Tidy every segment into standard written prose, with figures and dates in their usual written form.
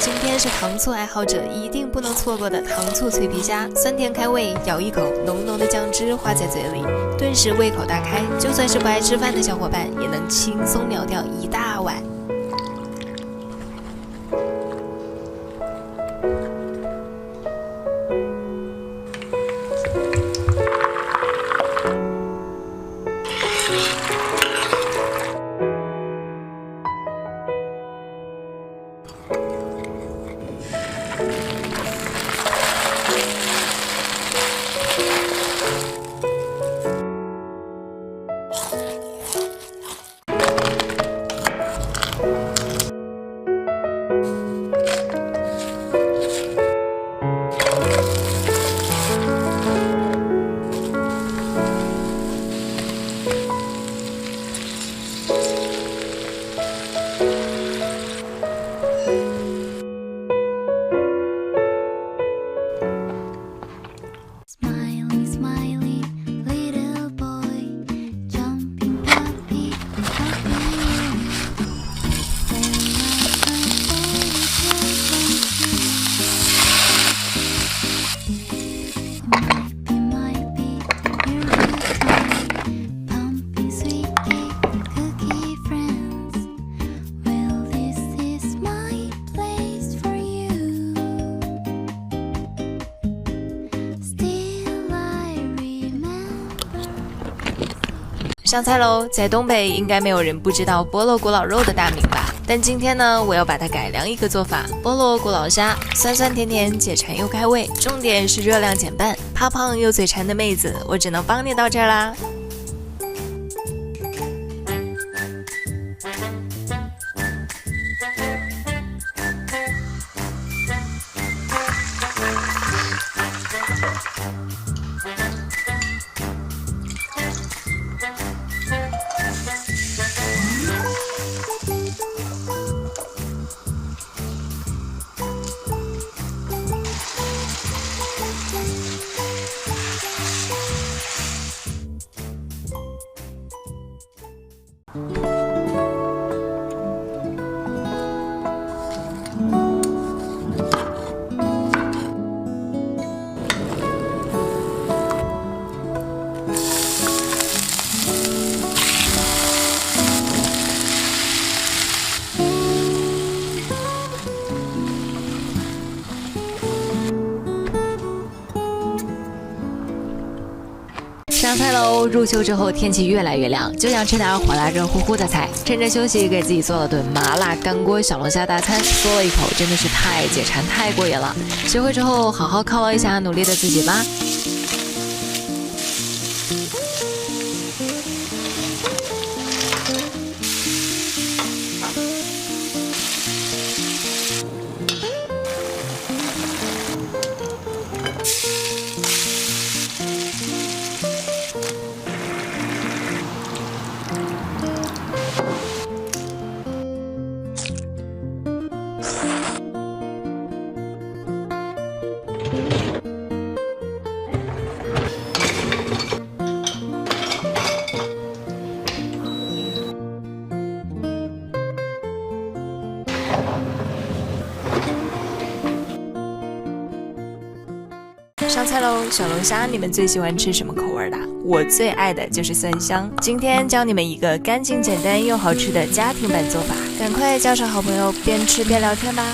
今天是糖醋爱好者一定不能错过的糖醋脆皮虾，酸甜开胃，咬一口，浓浓的酱汁化在嘴里，顿时胃口大开，就算是不爱吃饭的小伙伴也能轻松秒掉一大碗。上菜喽！在东北应该没有人不知道菠萝古老肉的大名吧？但今天呢，我要把它改良一个做法：菠萝古老虾，酸酸甜甜，解馋又开胃，重点是热量减半。怕胖又嘴馋的妹子，我只能帮你到这儿啦。上菜喽！入秋之后天气越来越凉，就想吃点火辣热乎乎的菜。趁着休息，给自己做了顿麻辣干锅小龙虾大餐，嗦了一口，真的是太解馋太过瘾了。学会之后，好好犒劳一下努力的自己吧。上菜喽！小龙虾，你们最喜欢吃什么口味的？我最爱的就是蒜香。今天教你们一个干净简单又好吃的家庭版做法，赶快叫上好朋友，边吃边聊天吧。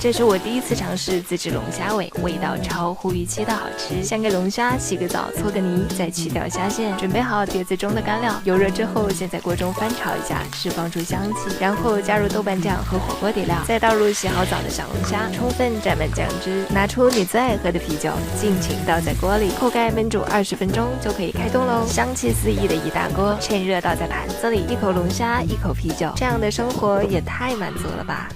这是我第一次尝试自制龙虾尾，味道超乎预期的好吃。先给龙虾洗个澡，搓个泥，再去掉虾线，准备好碟子中的干料。油热之后，先在锅中翻炒一下，释放出香气，然后加入豆瓣酱和火锅底料，再倒入洗好澡的小龙虾，充分沾满酱汁。拿出你最爱喝的啤酒，尽情倒在锅里，扣盖焖煮20分钟就可以开动喽。香气四溢的一大锅，趁热倒在盘子里，一口龙虾，一口啤酒，这样的生活也太满足了吧！